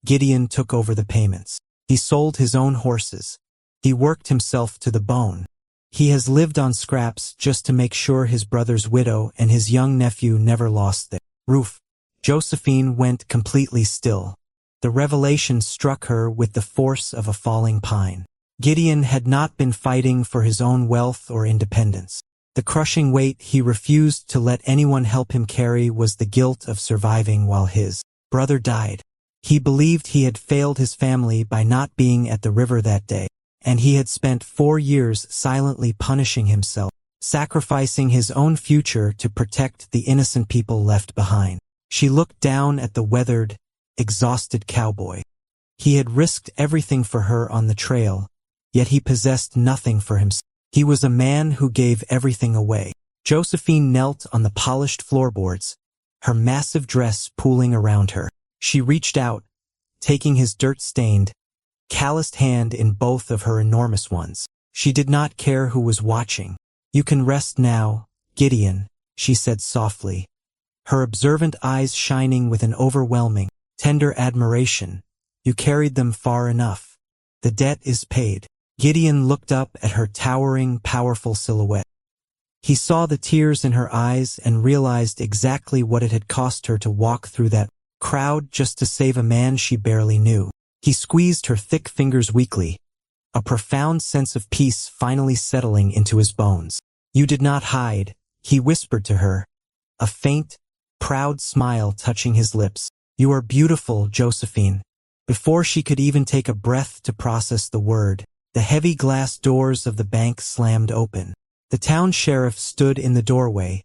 Gideon took over the payments. He sold his own horses. He worked himself to the bone. He has lived on scraps just to make sure his brother's widow and his young nephew never lost their roof. Josephine went completely still. The revelation struck her with the force of a falling pine. Gideon had not been fighting for his own wealth or independence. The crushing weight he refused to let anyone help him carry was the guilt of surviving while his brother died. He believed he had failed his family by not being at the river that day, and he had spent 4 years silently punishing himself, sacrificing his own future to protect the innocent people left behind. She looked down at the weathered, exhausted cowboy. He had risked everything for her on the trail, yet he possessed nothing for himself. He was a man who gave everything away. Josephine knelt on the polished floorboards, her massive dress pooling around her. She reached out, taking his dirt-stained, calloused hand in both of her enormous ones. She did not care who was watching. "You can rest now, Gideon," she said softly, her observant eyes shining with an overwhelming, tender admiration. "You carried them far enough. The debt is paid." Gideon looked up at her towering, powerful silhouette. He saw the tears in her eyes and realized exactly what it had cost her to walk through that crowd just to save a man she barely knew. He squeezed her thick fingers weakly, a profound sense of peace finally settling into his bones. "You did not hide," he whispered to her, a faint, proud smile touching his lips. "You are beautiful, Josephine." Before she could even take a breath to process the word, the heavy glass doors of the bank slammed open. The town sheriff stood in the doorway,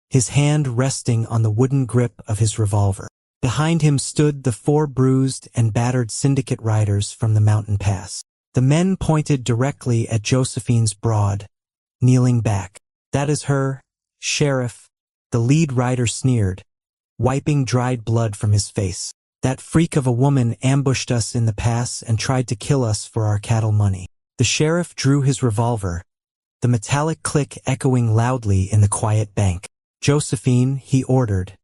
his hand resting on the wooden grip of his revolver. Behind him stood the 4 bruised and battered syndicate riders from the mountain pass. The men pointed directly at Josephine's broad, kneeling back. "That is her, Sheriff," The lead rider sneered, wiping dried blood from his face. That freak of a woman ambushed us in the pass and tried to kill us for our cattle money. The sheriff drew his revolver, the metallic click echoing loudly in the quiet bank. Josephine, he ordered,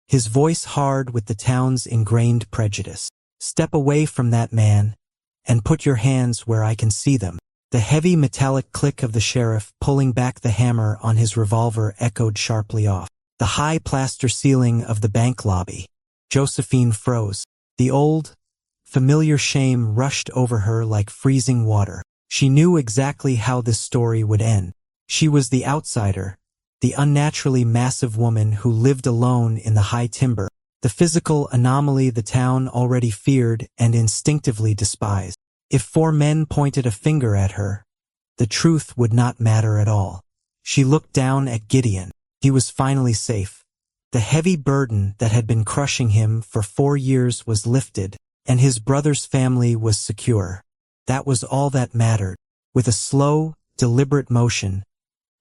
his voice hard with the town's ingrained prejudice. Step away from that man, and put your hands where I can see them. The heavy metallic click of the sheriff pulling back the hammer on his revolver echoed sharply off the high plaster ceiling of the bank lobby. Josephine froze. The old, familiar shame rushed over her like freezing water. She knew exactly how this story would end. She was the outsider, the unnaturally massive woman who lived alone in the high timber, the physical anomaly the town already feared and instinctively despised. If 4 men pointed a finger at her, the truth would not matter at all. She looked down at Gideon. He was finally safe. The heavy burden that had been crushing him for 4 years was lifted, and his brother's family was secure. That was all that mattered. With a slow, deliberate motion,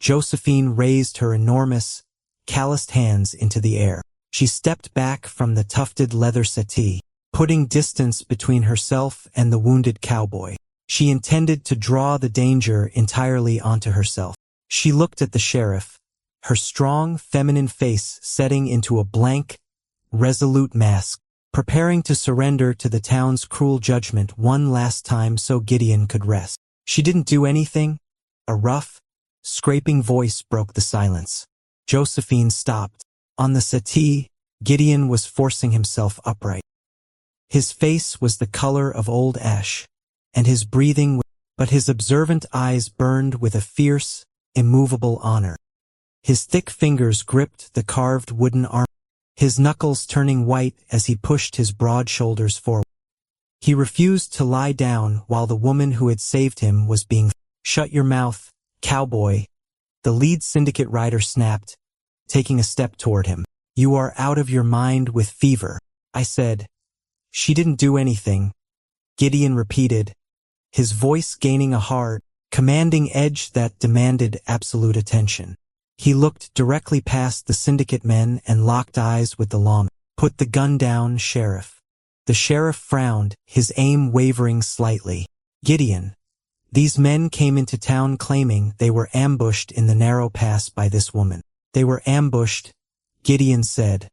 Josephine raised her enormous, calloused hands into the air. She stepped back from the tufted leather settee, putting distance between herself and the wounded cowboy. She intended to draw the danger entirely onto herself. She looked at the sheriff, her strong, feminine face setting into a blank, resolute mask, preparing to surrender to the town's cruel judgment one last time so Gideon could rest. She didn't do anything. A rough, scraping voice broke the silence. Josephine stopped. On the settee, Gideon was forcing himself upright. His face was the color of old ash, and his breathing, but his observant eyes burned with a fierce, immovable honor. His thick fingers gripped the carved wooden arm, his knuckles turning white as he pushed his broad shoulders forward. He refused to lie down while the woman who had saved him was being "Shut your mouth, cowboy," the lead syndicate rider snapped, taking a step toward him. "You are out of your mind with fever," I said. "She didn't do anything," Gideon repeated, his voice gaining a hard, commanding edge that demanded absolute attention. He looked directly past the syndicate men and locked eyes with the lawman. "Put the gun down, Sheriff." The sheriff frowned, his aim wavering slightly. "Gideon, these men came into town claiming they were ambushed in the narrow pass by this woman." "They were ambushed," Gideon said,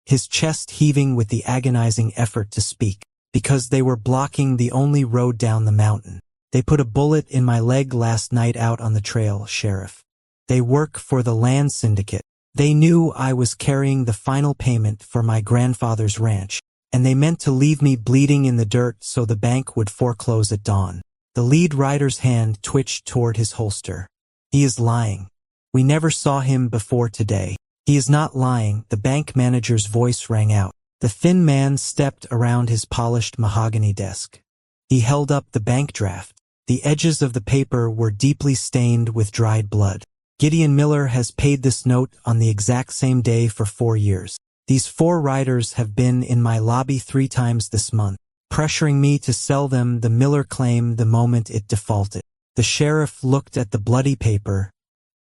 his chest heaving with the agonizing effort to speak, "because they were blocking the only road down the mountain. They put a bullet in my leg last night out on the trail, Sheriff. They work for the land syndicate. They knew I was carrying the final payment for my grandfather's ranch, and they meant to leave me bleeding in the dirt so the bank would foreclose at dawn." The lead rider's hand twitched toward his holster. "He is lying. We never saw him before today." "He is not lying," the bank manager's voice rang out. The thin man stepped around his polished mahogany desk. He held up the bank draft. The edges of the paper were deeply stained with dried blood. "Gideon Miller has paid this note on the exact same day for 4 years. These 4 riders have been in my lobby 3 times this month, pressuring me to sell them the Miller claim the moment it defaulted." The sheriff looked at the bloody paper,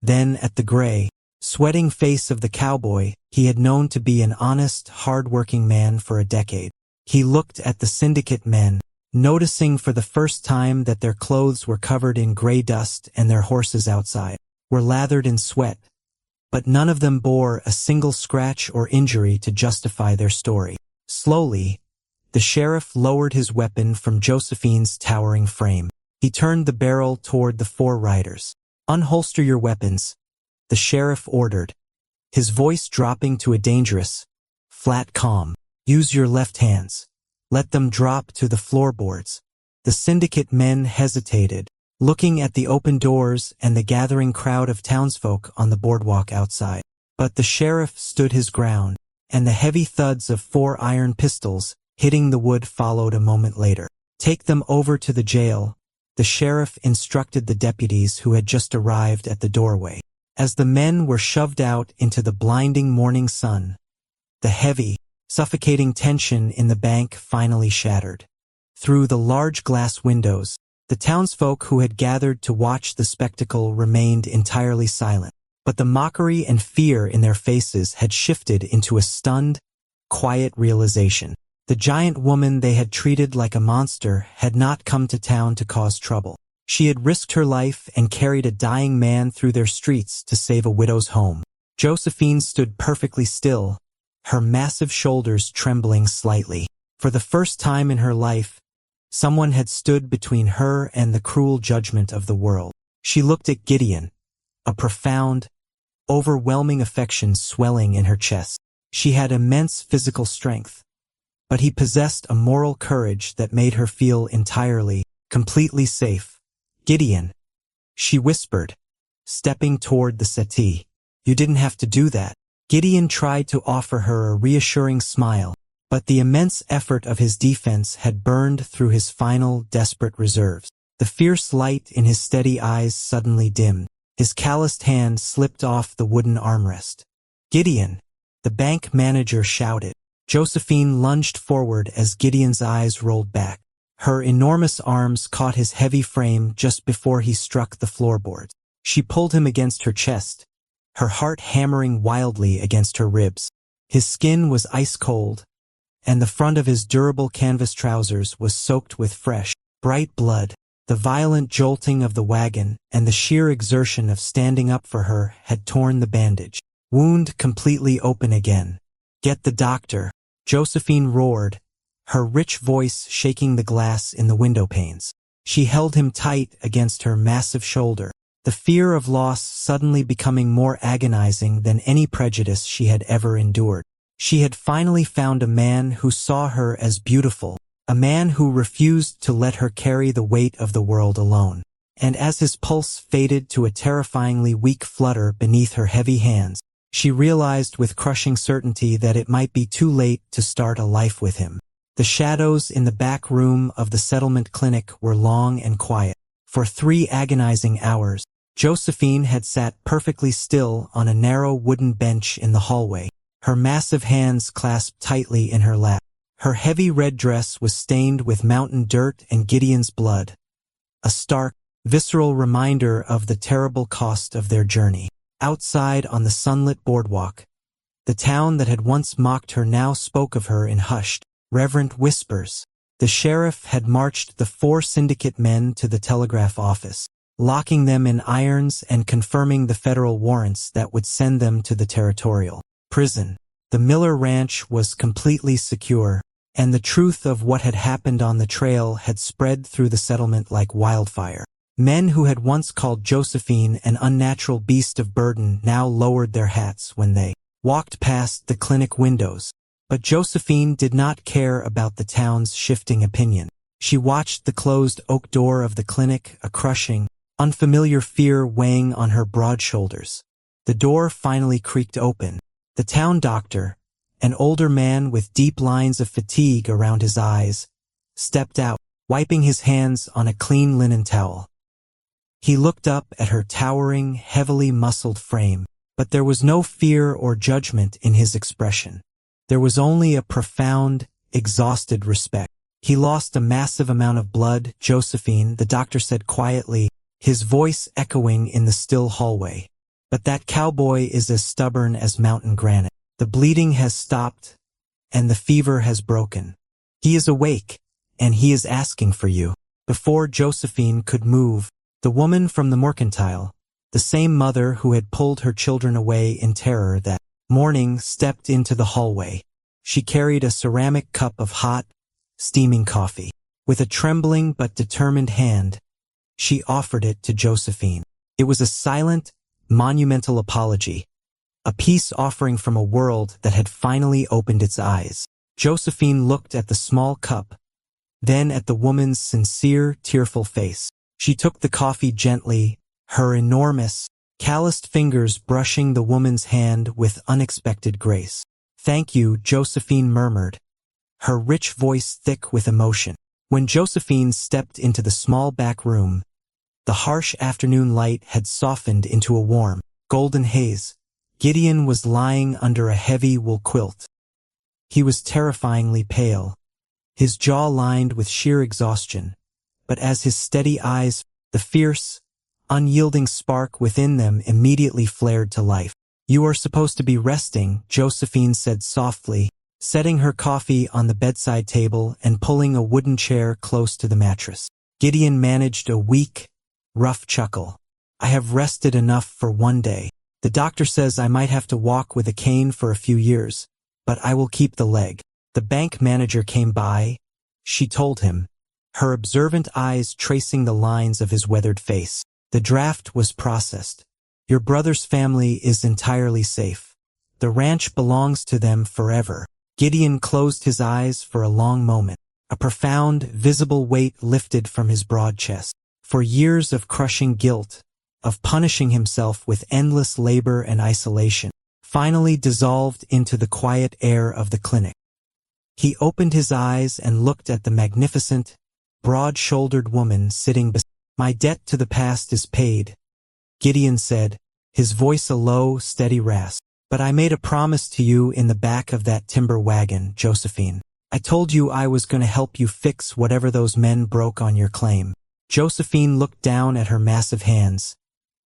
then at the gray, sweating face of the cowboy he had known to be an honest, hard-working man for a decade. He looked at the syndicate men, noticing for the first time that their clothes were covered in gray dust and their horses outside were lathered in sweat, but none of them bore a single scratch or injury to justify their story. Slowly, the sheriff lowered his weapon from Josephine's towering frame. He turned the barrel toward the 4 riders. "Unholster your weapons," the sheriff ordered, his voice dropping to a dangerous, flat calm. "Use your left hands. Let them drop to the floorboards." The syndicate men hesitated, looking at the open doors and the gathering crowd of townsfolk on the boardwalk outside. But the sheriff stood his ground, and the heavy thuds of 4 iron pistols hitting the wood followed a moment later. "Take them over to the jail," the sheriff instructed the deputies who had just arrived at the doorway. As the men were shoved out into the blinding morning sun, the heavy, suffocating tension in the bank finally shattered. Through the large glass windows, the townsfolk who had gathered to watch the spectacle remained entirely silent. but the mockery and fear in their faces had shifted into a stunned, quiet realization. The giant woman they had treated like a monster had not come to town to cause trouble. She had risked her life and carried a dying man through their streets to save a widow's home. Josephine stood perfectly still, her massive shoulders trembling slightly. For the first time in her life, someone had stood between her and the cruel judgment of the world. She looked at Gideon, a profound, overwhelming affection swelling in her chest. She had immense physical strength, but he possessed a moral courage that made her feel entirely, completely safe. "Gideon," she whispered, stepping toward the settee. "You didn't have to do that." Gideon tried to offer her a reassuring smile, but the immense effort of his defense had burned through his final, desperate reserves. The fierce light in his steady eyes suddenly dimmed. His calloused hand slipped off the wooden armrest. "Gideon," the bank manager shouted. Josephine lunged forward as Gideon's eyes rolled back. Her enormous arms caught his heavy frame just before he struck the floorboards. She pulled him against her chest, her heart hammering wildly against her ribs. His skin was ice cold, and the front of his durable canvas trousers was soaked with fresh, bright blood. The violent jolting of the wagon and the sheer exertion of standing up for her had torn the bandage. Wound completely open again. "Get the doctor," Josephine roared, her rich voice shaking the glass in the window panes. She held him tight against her massive shoulder, the fear of loss suddenly becoming more agonizing than any prejudice she had ever endured. She had finally found a man who saw her as beautiful, a man who refused to let her carry the weight of the world alone. And as his pulse faded to a terrifyingly weak flutter beneath her heavy hands, she realized with crushing certainty that it might be too late to start a life with him. The shadows in the back room of the settlement clinic were long and quiet. For 3 agonizing hours, Josephine had sat perfectly still on a narrow wooden bench in the hallway, her massive hands clasped tightly in her lap. Her heavy red dress was stained with mountain dirt and Gideon's blood, a stark, visceral reminder of the terrible cost of their journey. Outside on the sunlit boardwalk, the town that had once mocked her now spoke of her in hushed, reverent whispers. The sheriff had marched the 4 syndicate men to the telegraph office, locking them in irons and confirming the federal warrants that would send them to the territorial prison. The Miller Ranch was completely secure, and the truth of what had happened on the trail had spread through the settlement like wildfire. Men who had once called Josephine an unnatural beast of burden now lowered their hats when they walked past the clinic windows. But Josephine did not care about the town's shifting opinion. She watched the closed oak door of the clinic, a crushing, unfamiliar fear weighing on her broad shoulders. The door finally creaked open. The town doctor, an older man with deep lines of fatigue around his eyes, stepped out, wiping his hands on a clean linen towel. He looked up at her towering, heavily muscled frame, but there was no fear or judgment in his expression. There was only a profound, exhausted respect. "He lost a massive amount of blood, Josephine," the doctor said quietly, his voice echoing in the still hallway. "But that cowboy is as stubborn as mountain granite. The bleeding has stopped, and the fever has broken. He is awake, and he is asking for you." Before Josephine could move, the woman from the mercantile, the same mother who had pulled her children away in terror that morning, stepped into the hallway. She carried a ceramic cup of hot, steaming coffee. With a trembling but determined hand, she offered it to Josephine. It was a silent, monumental apology, a peace offering from a world that had finally opened its eyes. Josephine looked at the small cup, then at the woman's sincere, tearful face. She took the coffee gently, her enormous, calloused fingers brushing the woman's hand with unexpected grace. "Thank you," Josephine murmured, her rich voice thick with emotion. When Josephine stepped into the small back room, the harsh afternoon light had softened into a warm, golden haze. Gideon was lying under a heavy wool quilt. He was terrifyingly pale, his jaw lined with sheer exhaustion, but as his steady eyes, the fierce, unyielding spark within them immediately flared to life. "You are supposed to be resting," Josephine said softly, setting her coffee on the bedside table and pulling a wooden chair close to the mattress. Gideon managed a weak, rough chuckle. "I have rested enough for one day. The doctor says I might have to walk with a cane for a few years, but I will keep the leg." The bank manager came by, she told him, her observant eyes tracing the lines of his weathered face. "The draft was processed. Your brother's family is entirely safe. The ranch belongs to them forever." Gideon closed his eyes for a long moment. A profound, visible weight lifted from his broad chest. For years of crushing guilt, of punishing himself with endless labor and isolation, finally dissolved into the quiet air of the clinic. He opened his eyes and looked at the magnificent, broad-shouldered woman sitting beside him. "My debt to the past is paid," Gideon said, his voice a low, steady rasp. "But I made a promise to you in the back of that timber wagon, Josephine. I told you I was going to help you fix whatever those men broke on your claim." Josephine looked down at her massive hands,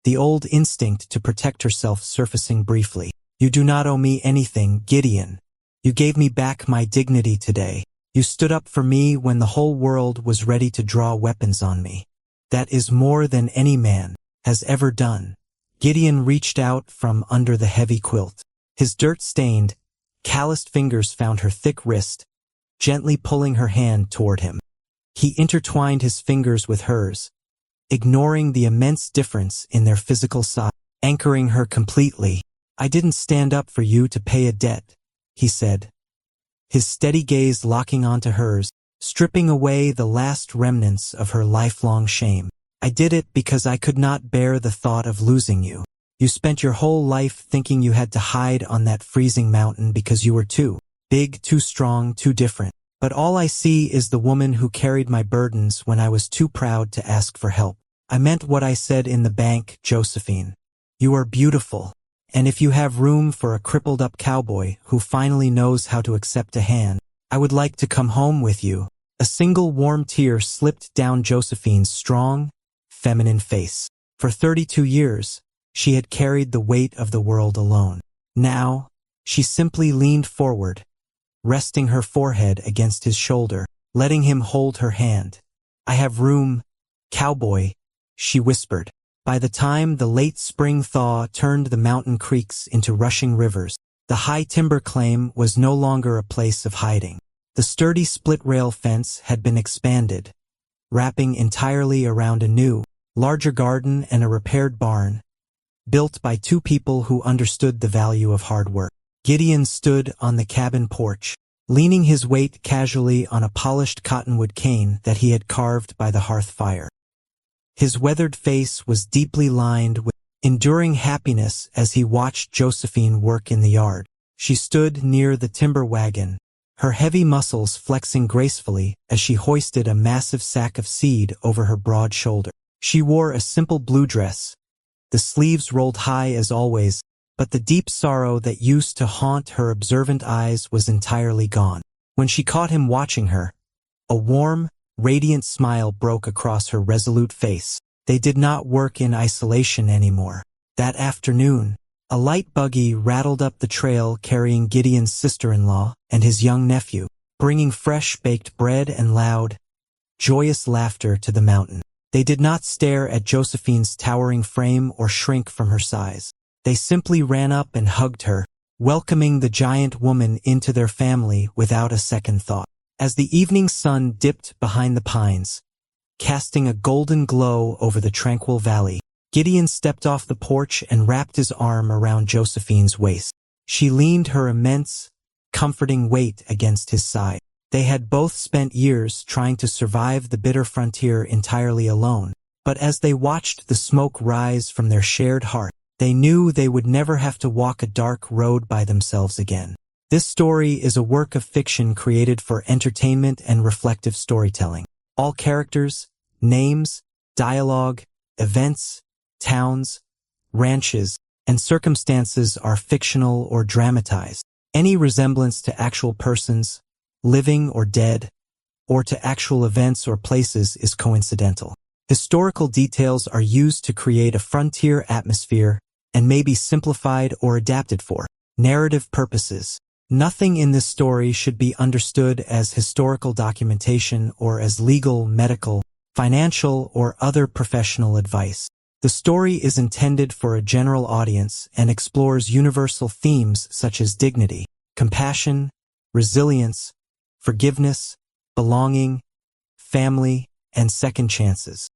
the old instinct to protect herself surfacing briefly. "You do not owe me anything, Gideon. You gave me back my dignity today. You stood up for me when the whole world was ready to draw weapons on me. That is more than any man has ever done." Gideon reached out from under the heavy quilt. His dirt-stained, calloused fingers found her thick wrist, gently pulling her hand toward him. He intertwined his fingers with hers, ignoring the immense difference in their physical size, anchoring her completely. "I didn't stand up for you to pay a debt," he said, his steady gaze locking onto hers, stripping away the last remnants of her lifelong shame. "I did it because I could not bear the thought of losing you. You spent your whole life thinking you had to hide on that freezing mountain because you were too big, too strong, too different. But all I see is the woman who carried my burdens when I was too proud to ask for help. I meant what I said in the bank, Josephine. You are beautiful. And if you have room for a crippled-up cowboy who finally knows how to accept a hand, I would like to come home with you." A single warm tear slipped down Josephine's strong, feminine face. For 32 years, she had carried the weight of the world alone. Now, she simply leaned forward, resting her forehead against his shoulder, letting him hold her hand. "I have room, Cowboy," she whispered. By the time the late spring thaw turned the mountain creeks into rushing rivers, the high timber claim was no longer a place of hiding. The sturdy split-rail fence had been expanded, wrapping entirely around a new, larger garden and a repaired barn, built by two people who understood the value of hard work. Gideon stood on the cabin porch, leaning his weight casually on a polished cottonwood cane that he had carved by the hearth fire. His weathered face was deeply lined with enduring happiness as he watched Josephine work in the yard. She stood near the timber wagon, her heavy muscles flexing gracefully as she hoisted a massive sack of seed over her broad shoulder. She wore a simple blue dress, the sleeves rolled high as always, but the deep sorrow that used to haunt her observant eyes was entirely gone. When she caught him watching her, a warm, radiant smile broke across her resolute face. They did not work in isolation anymore. That afternoon, a light buggy rattled up the trail carrying Gideon's sister-in-law and his young nephew, bringing fresh baked bread and loud, joyous laughter to the mountain. They did not stare at Josephine's towering frame or shrink from her size. They simply ran up and hugged her, welcoming the giant woman into their family without a second thought. As the evening sun dipped behind the pines, casting a golden glow over the tranquil valley, Gideon stepped off the porch and wrapped his arm around Josephine's waist. She leaned her immense, comforting weight against his side. They had both spent years trying to survive the bitter frontier entirely alone, but as they watched the smoke rise from their shared heart, they knew they would never have to walk a dark road by themselves again. This story is a work of fiction created for entertainment and reflective storytelling. All characters, names, dialogue, events, towns, ranches, and circumstances are fictional or dramatized. Any resemblance to actual persons, living or dead, or to actual events or places is coincidental. Historical details are used to create a frontier atmosphere and may be simplified or adapted for narrative purposes. Nothing in this story should be understood as historical documentation or as legal, medical, financial, or other professional advice. The story is intended for a general audience and explores universal themes such as dignity, compassion, resilience, forgiveness, belonging, family, and second chances.